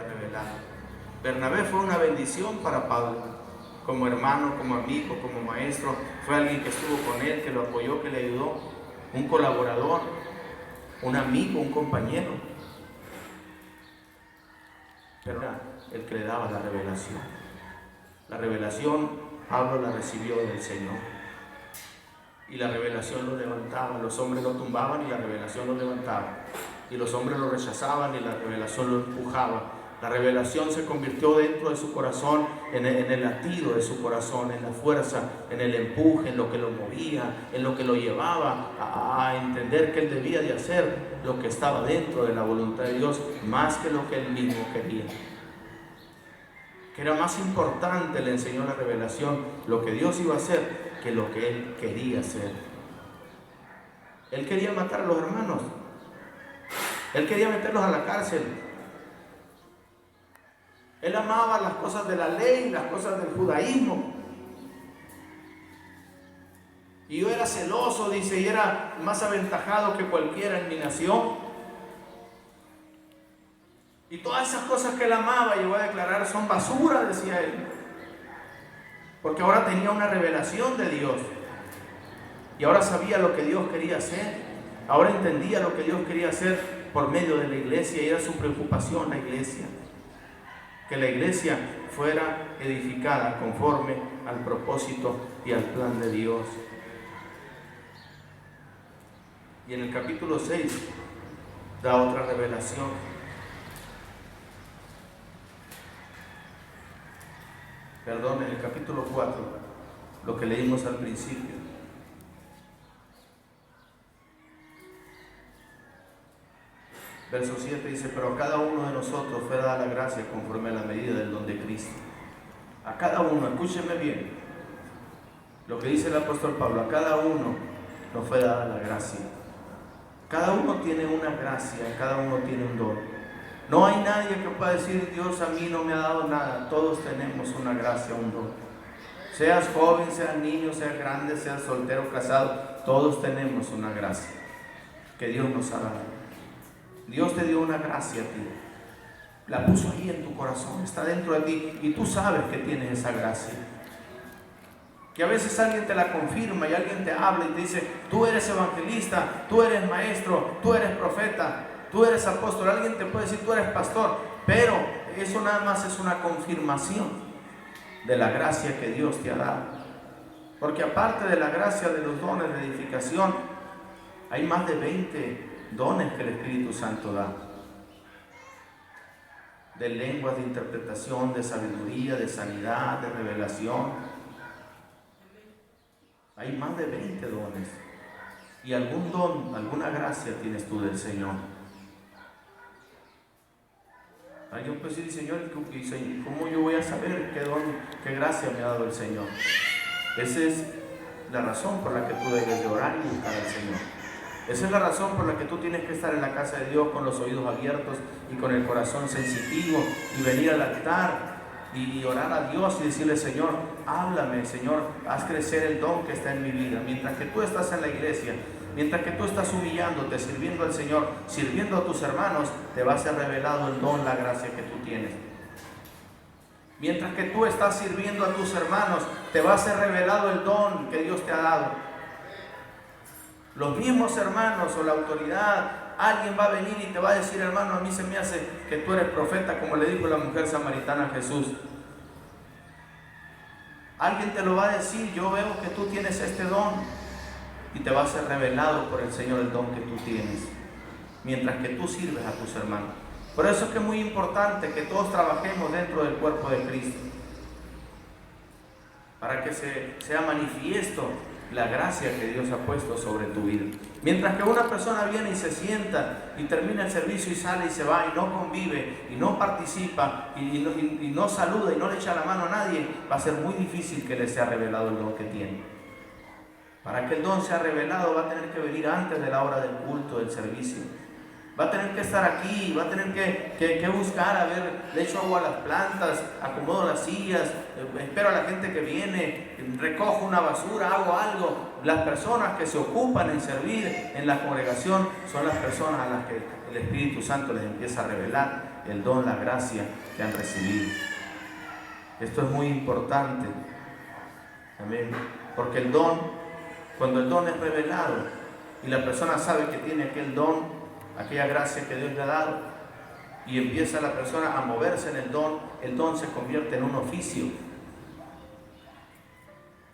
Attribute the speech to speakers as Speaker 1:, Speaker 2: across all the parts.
Speaker 1: había revelado. Bernabé fue una bendición para Pablo, como hermano, como amigo, como maestro. Fue alguien que estuvo con él, que lo apoyó, que le ayudó, un colaborador, un amigo, un compañero. Pero era el que le daba la revelación. La revelación Pablo la recibió del Señor. Y la revelación lo levantaba. Los hombres lo tumbaban y la revelación lo levantaba. Y los hombres lo rechazaban y la revelación lo empujaba. La revelación se convirtió dentro de su corazón, en el latido de su corazón, en la fuerza, en el empuje, en lo que lo movía, en lo que lo llevaba a entender que él debía de hacer lo que estaba dentro de la voluntad de Dios, más que lo que él mismo quería. Que era más importante, le enseñó la revelación, lo que Dios iba a hacer que lo que él quería hacer. Él quería matar a los hermanos. Él quería meterlos a la cárcel. Él amaba las cosas de la ley, las cosas del judaísmo. Y yo era celoso, dice, y era más aventajado que cualquiera en mi nación. Y todas esas cosas que él amaba, llegó a declarar, son basura, decía él. Porque ahora tenía una revelación de Dios. Y ahora sabía lo que Dios quería hacer. Ahora entendía lo que Dios quería hacer por medio de la iglesia. Y era su preocupación la iglesia. Que la iglesia fuera edificada conforme al propósito y al plan de Dios. Y en el capítulo 6 da otra revelación. Perdón, en el capítulo 4, lo que leímos al principio. Verso 7 dice, pero a cada uno de nosotros fue dada la gracia conforme a la medida del don de Cristo. A cada uno, escúcheme bien, lo que dice el apóstol Pablo, a cada uno nos fue dada la gracia. Cada uno tiene una gracia, cada uno tiene un don. No hay nadie que pueda decir, Dios a mí no me ha dado nada. Todos tenemos una gracia, un don. Seas joven, seas niño, seas grande, seas soltero, casado, todos tenemos una gracia que Dios nos ha dado. Dios te dio una gracia a ti, la puso ahí en tu corazón, está dentro de ti y tú sabes que tienes esa gracia. Que a veces alguien te la confirma y alguien te habla y te dice, tú eres evangelista, tú eres maestro, tú eres profeta, tú eres apóstol. Alguien te puede decir, tú eres pastor, pero eso nada más es una confirmación de la gracia que Dios te ha dado. Porque aparte de la gracia de los dones de edificación, hay más de 20 dones que el Espíritu Santo da. De lenguas, de interpretación, de sabiduría, de sanidad, de revelación. Hay más de 20 dones. Y algún don, alguna gracia tienes tú del Señor. Alguien puede decir, Señor, ¿cómo yo voy a saber qué don, qué gracia me ha dado el Señor? Esa es la razón por la que tú debes de orar y buscar al Señor. Esa es la razón por la que tú tienes que estar en la casa de Dios con los oídos abiertos y con el corazón sensitivo y venir al altar y orar a Dios y decirle, Señor, háblame, Señor, haz crecer el don que está en mi vida. Mientras que tú estás en la iglesia, mientras que tú estás humillándote, sirviendo al Señor, sirviendo a tus hermanos, te va a ser revelado el don, la gracia que tú tienes. Mientras que tú estás sirviendo a tus hermanos, te va a ser revelado el don que Dios te ha dado. Los mismos hermanos o la autoridad, alguien va a venir y te va a decir, hermano, a mí se me hace que tú eres profeta, como le dijo la mujer samaritana a Jesús. Alguien te lo va a decir, yo veo que tú tienes este don, y te va a ser revelado por el Señor el don que tú tienes, mientras que tú sirves a tus hermanos. Por eso es que es muy importante que todos trabajemos dentro del cuerpo de Cristo, para que sea manifiesto la gracia que Dios ha puesto sobre tu vida. Mientras que una persona viene y se sienta y termina el servicio y sale y se va y no convive y no participa y no saluda y no le echa la mano a nadie, va a ser muy difícil que le sea revelado el don que tiene. Para que el don sea revelado va a tener que venir antes de la hora del culto, del servicio. Va a tener que estar aquí, va a tener que buscar, a ver, le echo agua a las plantas, acomodo las sillas, espero a la gente que viene, recojo una basura, hago algo. Las personas que se ocupan en servir en la congregación son las personas a las que el Espíritu Santo les empieza a revelar el don, la gracia que han recibido. Esto es muy importante. Amén. Porque el don, cuando el don es revelado y la persona sabe que tiene aquel don, aquella gracia que Dios le ha dado, y empieza la persona a moverse en el don se convierte en un oficio.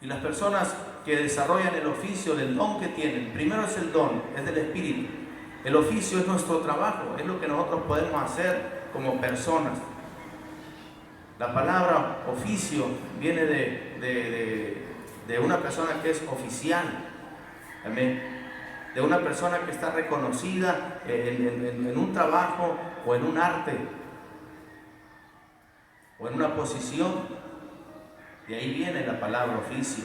Speaker 1: Y las personas que desarrollan el oficio del don que tienen, primero es el don, es del Espíritu. El oficio es nuestro trabajo, es lo que nosotros podemos hacer como personas. La palabra oficio viene de una persona que es oficial. Amén. De una persona que está reconocida en un trabajo o en un arte o en una posición. De ahí viene la palabra oficio.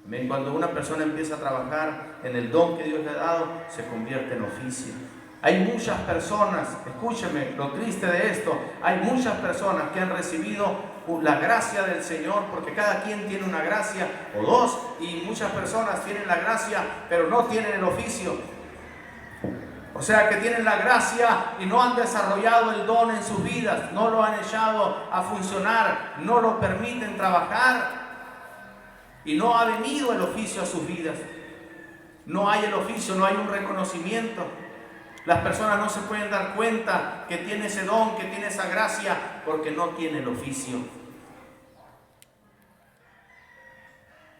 Speaker 1: Amén. Cuando una persona empieza a trabajar en el don que Dios le ha dado, se convierte en oficio. Hay muchas personas, escúcheme lo triste de esto, hay muchas personas que han recibido la gracia del Señor, porque cada quien tiene una gracia o dos, y muchas personas tienen la gracia pero no tienen el oficio. O sea que tienen la gracia y no han desarrollado el don en sus vidas, no lo han echado a funcionar, no lo permiten trabajar y no ha venido el oficio a sus vidas. No hay el oficio, no hay un reconocimiento. Las personas no se pueden dar cuenta que tiene ese don, que tiene esa gracia, porque no tiene el oficio.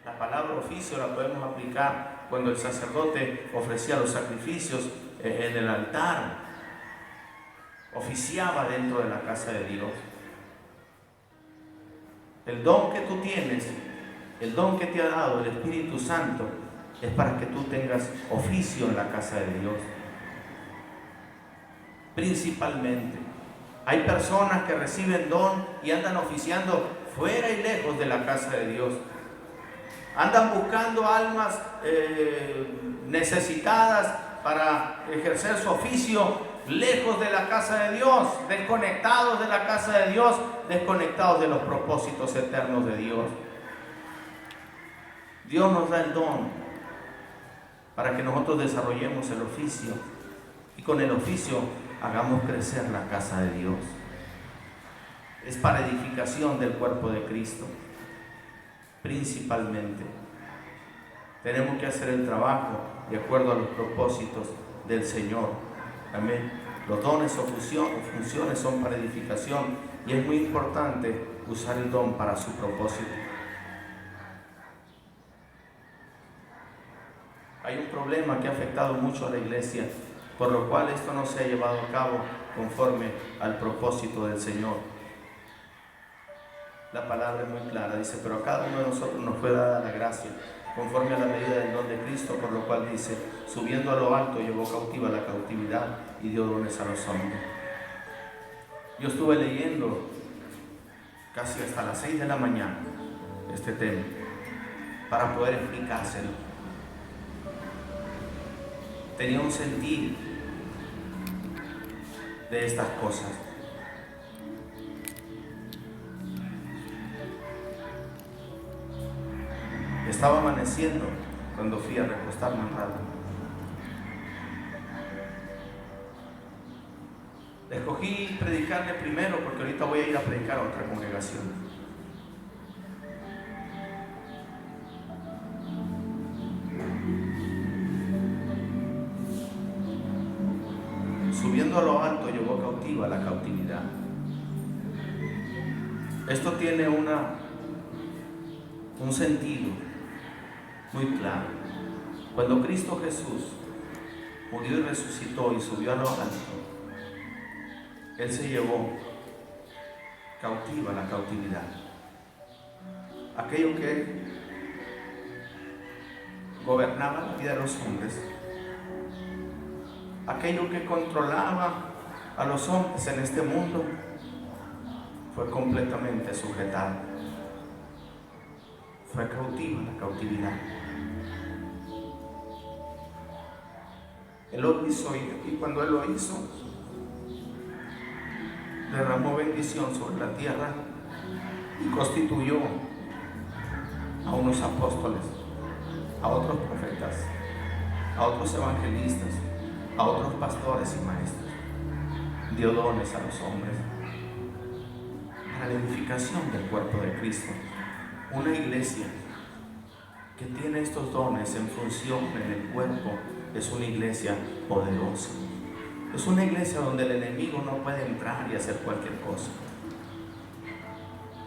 Speaker 1: La palabra oficio la podemos aplicar cuando el sacerdote ofrecía los sacrificios en el altar. Oficiaba dentro de la casa de Dios. El don que tú tienes, el don que te ha dado el Espíritu Santo, es para que tú tengas oficio en la casa de Dios. Principalmente, hay personas que reciben don y andan oficiando fuera y lejos de la casa de Dios. Andan buscando almas necesitadas para ejercer su oficio lejos de la casa de Dios, desconectados de la casa de Dios, desconectados de los propósitos eternos de Dios. Dios nos da el don para que nosotros desarrollemos el oficio y con el oficio hagamos crecer la casa de Dios. Es para edificación del cuerpo de Cristo. Principalmente tenemos que hacer el trabajo de acuerdo a los propósitos del Señor. Amén. Los dones o funciones son para edificación y es muy importante usar el don para su propósito. Hay un problema que ha afectado mucho a la iglesia, por lo cual esto no se ha llevado a cabo conforme al propósito del Señor. La palabra es muy clara, dice, pero a cada uno de nosotros nos fue dada la gracia, conforme a la medida del don de Cristo, por lo cual dice, subiendo a lo alto llevó cautiva la cautividad y dio dones a los hombres. Yo estuve leyendo casi hasta las 6 de la mañana este tema, para poder explicárselo. Tenía un sentir de estas cosas. Estaba amaneciendo cuando fui a recostarme un rato. Escogí predicarle primero porque ahorita voy a ir a predicar a otra congregación. Subiendo a lo alto llevó cautiva la cautividad. Esto tiene un sentido muy claro. Cuando Cristo Jesús murió y resucitó y subió a lo alto, Él se llevó cautiva la cautividad. Aquello que gobernaba la vida de los hombres, aquello que controlaba a los hombres en este mundo, fue completamente sujetado. Fue cautiva la cautividad. Él lo hizo y cuando Él lo hizo, derramó bendición sobre la tierra y constituyó a unos apóstoles, a otros profetas, a otros evangelistas, a otros pastores y maestros. dio dones a los hombres para la edificación del cuerpo de Cristo. Una iglesia que tiene estos dones en función en el cuerpo es una iglesia poderosa. Es una iglesia donde el enemigo no puede entrar y hacer cualquier cosa.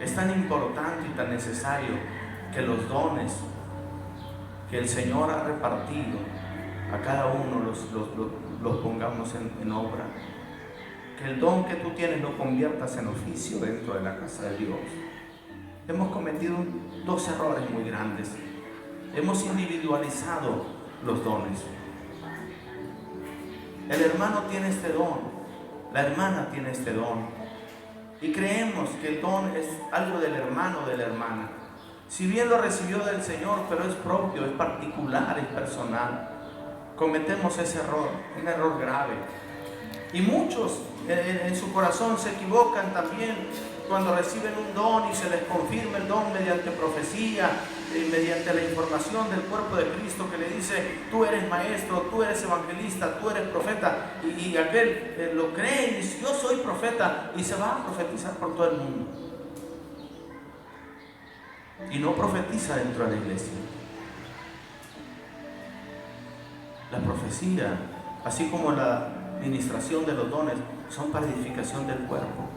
Speaker 1: Es tan importante y tan necesario que los dones que el Señor ha repartido a cada uno los pongamos en obra. Que el don que tú tienes lo conviertas en oficio dentro de la casa de Dios. Hemos cometido dos errores muy grandes. Hemos individualizado los dones. El hermano tiene este don, la hermana tiene este don, y creemos que el don es algo del hermano o de la hermana. Si bien lo recibió del Señor, pero es propio, es particular, es personal. Cometemos ese error, un error grave. Y muchos en su corazón se equivocan también cuando reciben un don y se les confirma el don mediante profecía, mediante la información del cuerpo de Cristo que le dice: tú eres maestro, tú eres evangelista, tú eres profeta, y aquel lo cree y dice: yo soy profeta, y se va a profetizar por todo el mundo y no profetiza dentro de la iglesia. La profecía, así como la administración de los dones, son para edificación del cuerpo,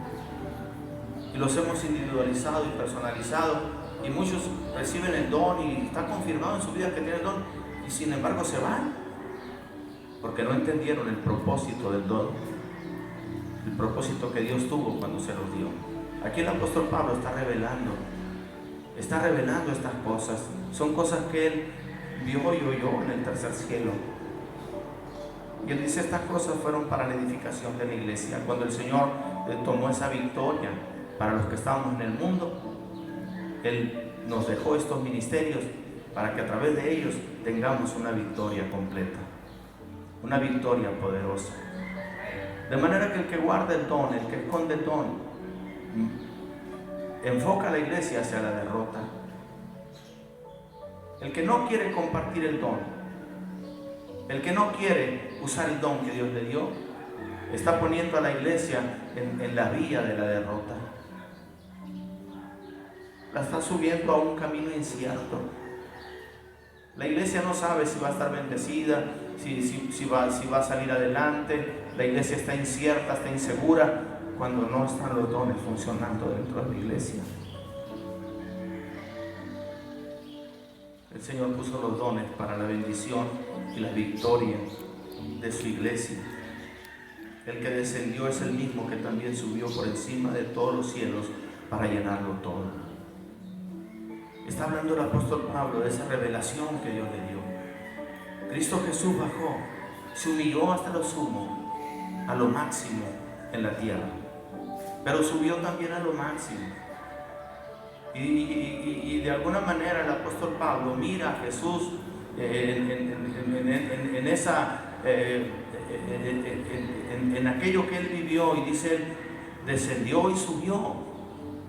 Speaker 1: y los hemos individualizado y personalizado, y muchos reciben el don y está confirmado en su vida que tienen el don, y sin embargo se van porque no entendieron el propósito del don, el propósito que Dios tuvo cuando se los dio. Aquí el apóstol Pablo está revelando estas cosas. Son cosas que él vio y oyó en el tercer cielo. Y él dice: estas cosas fueron para la edificación de la iglesia. Cuando el Señor tomó esa victoria para los que estábamos en el mundo, Él nos dejó estos ministerios para que a través de ellos tengamos una victoria completa, una victoria poderosa. De manera que el que guarda el don, el que esconde el don, enfoca a la iglesia hacia la derrota. El que no quiere compartir el don, el que no quiere usar el don que Dios le dio, está poniendo a la iglesia en la vía de la derrota. La está subiendo a un camino incierto. La iglesia no sabe si va a estar bendecida, si va a salir adelante. La iglesia está incierta, está insegura, cuando no están los dones funcionando dentro de la iglesia. El Señor puso los dones para la bendición y la victoria de su iglesia. El que descendió es el mismo que también subió por encima de todos los cielos para llenarlo todo. Está hablando el apóstol Pablo de esa revelación que Dios le dio. Cristo Jesús bajó, se humilló hasta lo sumo, a lo máximo en la tierra, pero subió también a lo máximo. Y de alguna manera el apóstol Pablo mira a Jesús en aquello que él vivió, y dice: él descendió y subió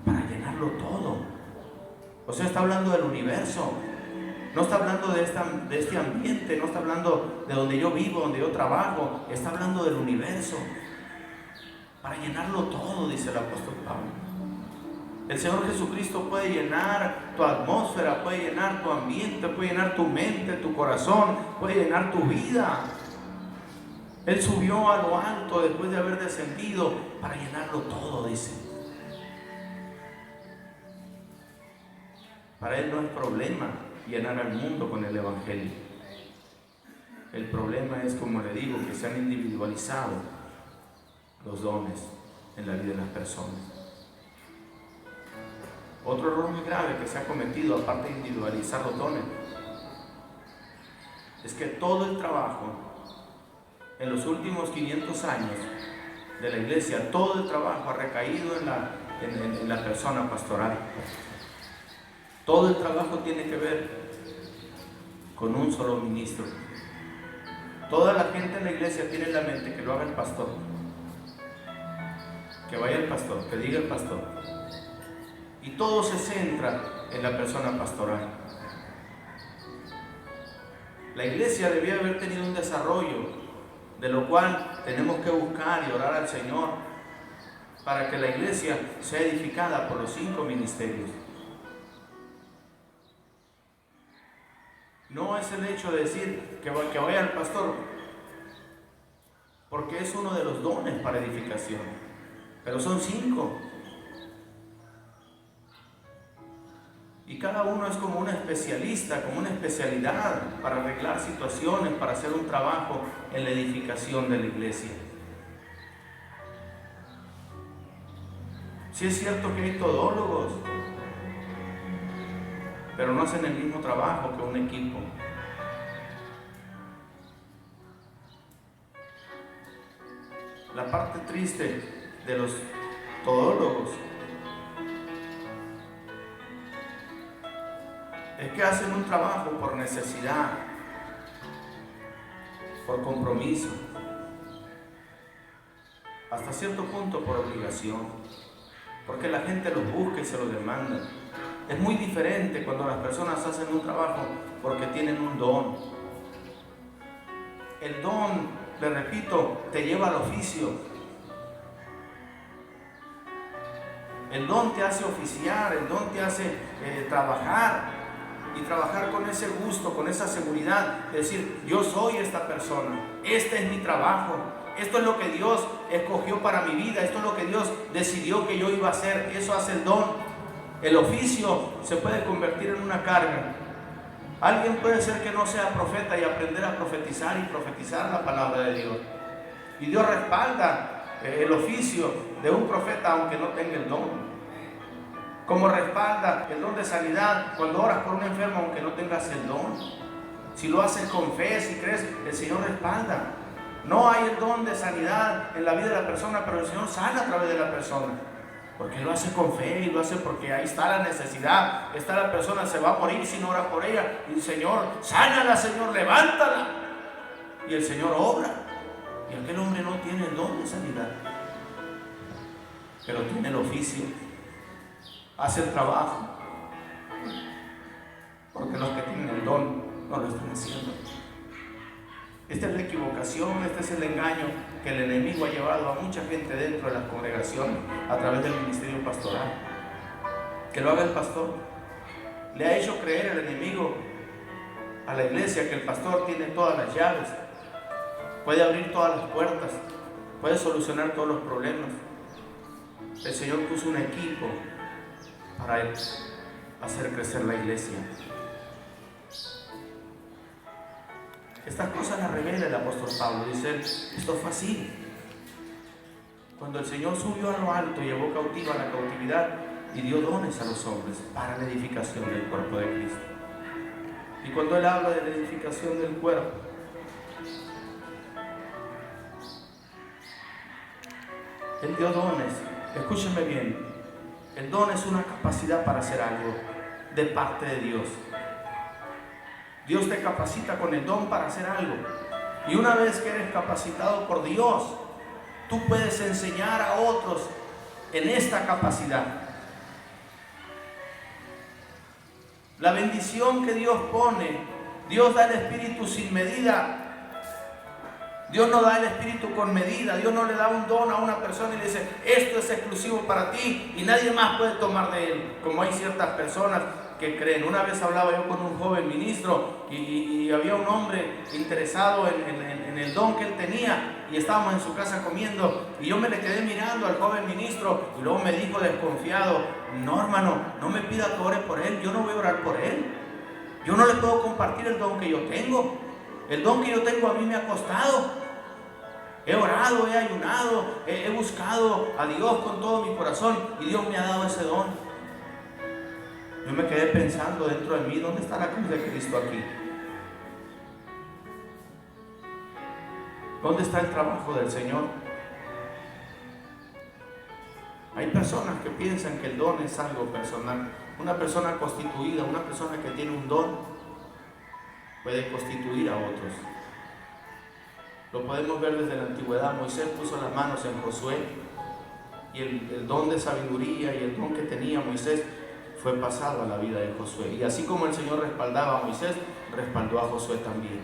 Speaker 1: para llenarlo todo. O sea, está hablando del universo, no está hablando de este ambiente, no está hablando de donde yo vivo, donde yo trabajo, está hablando del universo, para llenarlo todo, dice el apóstol Pablo. El Señor Jesucristo puede llenar tu atmósfera, puede llenar tu ambiente, puede llenar tu mente, tu corazón, puede llenar tu vida. Él subió a lo alto después de haber descendido para llenarlo todo, dice. Para Él no es problema llenar al mundo con el Evangelio. El problema es, como le digo, que se han individualizado los dones en la vida de las personas. Otro error muy grave que se ha cometido, aparte de individualizar los dones, es que todo el trabajo en los últimos 500 años de la iglesia, todo el trabajo ha recaído en la persona pastoral. Todo el trabajo tiene que ver con un solo ministro. Toda la gente en la iglesia tiene en la mente que lo haga el pastor, que vaya el pastor, que diga el pastor. Y todo se centra en la persona pastoral. La iglesia debía haber tenido un desarrollo, de lo cual tenemos que buscar y orar al Señor para que la iglesia sea edificada por los 5 ministerios. No es el hecho de decir que vaya al pastor, porque es uno de los dones para edificación, pero son 5. Y cada uno es como un especialista, como una especialidad para arreglar situaciones, para hacer un trabajo en la edificación de la iglesia. Sí es cierto que hay todólogos, pero no hacen el mismo trabajo que un equipo. La parte triste de los todólogos es que hacen un trabajo por necesidad, por compromiso, hasta cierto punto por obligación, porque la gente los busca y se los demanda. Es muy diferente cuando las personas hacen un trabajo porque tienen un don. El don, le repito, te lleva al oficio. El don te hace oficiar, el don te hace trabajar. Y trabajar con ese gusto, con esa seguridad, de decir, yo soy esta persona, este es mi trabajo, esto es lo que Dios escogió para mi vida, esto es lo que Dios decidió que yo iba a hacer. Eso hace el don. El oficio se puede convertir en una carga. Alguien puede ser que no sea profeta y aprender a profetizar y profetizar la palabra de Dios. Y Dios respalda el oficio de un profeta aunque no tenga el don. Como respalda el don de sanidad cuando oras por un enfermo aunque no tengas el don. Si lo haces con fe, si crees, el Señor respalda. No hay el don de sanidad en la vida de la persona, pero el Señor sana a través de la persona. Porque lo hace con fe y lo hace porque ahí está la necesidad. Está la persona, se va a morir si no ora por ella. Y el Señor, sánala, Señor, levántala. Y el Señor obra. Y aquel hombre no tiene el don de sanidad, pero tiene el oficio. Hace el trabajo, porque los que tienen el don no lo están haciendo. Esta es la equivocación, este es el engaño que el enemigo ha llevado a mucha gente dentro de las congregaciones a través del ministerio pastoral. Que lo haga el pastor. Le ha hecho creer el enemigo a la iglesia que el pastor tiene todas las llaves, puede abrir todas las puertas, puede solucionar todos los problemas. El Señor puso un equipo para hacer crecer la iglesia. Estas cosas las revela el apóstol Pablo. Dice él, esto fue así. Cuando el Señor subió a lo alto, llevó cautiva a la cautividad y dio dones a los hombres para la edificación del cuerpo de Cristo. Y cuando él habla de la edificación del cuerpo, él dio dones. Escúchenme bien. El don es una capacidad para hacer algo de parte de Dios. Dios te capacita con el don para hacer algo. Y una vez que eres capacitado por Dios, tú puedes enseñar a otros en esta capacidad. La bendición que Dios pone, Dios da el Espíritu sin medida. Dios no da el Espíritu con medida. Dios no le da un don a una persona y le dice, esto es exclusivo para ti y nadie más puede tomar de él. Como hay ciertas personas que creen. Una vez hablaba yo con un joven ministro y había un hombre interesado en el don que él tenía y estábamos en su casa comiendo y yo me le quedé mirando al joven ministro y luego me dijo desconfiado, no hermano, no me pida que ore por él, yo no voy a orar por él. Yo no le puedo compartir el don que yo tengo. El don que yo tengo a mí me ha costado. He orado, he ayunado, he buscado a Dios con todo mi corazón y Dios me ha dado ese don. Yo me quedé pensando dentro de mí, ¿dónde está la cruz de Cristo aquí? ¿Dónde está el trabajo del Señor? Hay personas que piensan que el don es algo personal. Una persona constituida, una persona que tiene un don, puede constituir a otros. Lo podemos ver desde la antigüedad. Moisés puso las manos en Josué y el don de sabiduría y el don que tenía Moisés fue pasado a la vida de Josué. Y así como el Señor respaldaba a Moisés, respaldó a Josué también.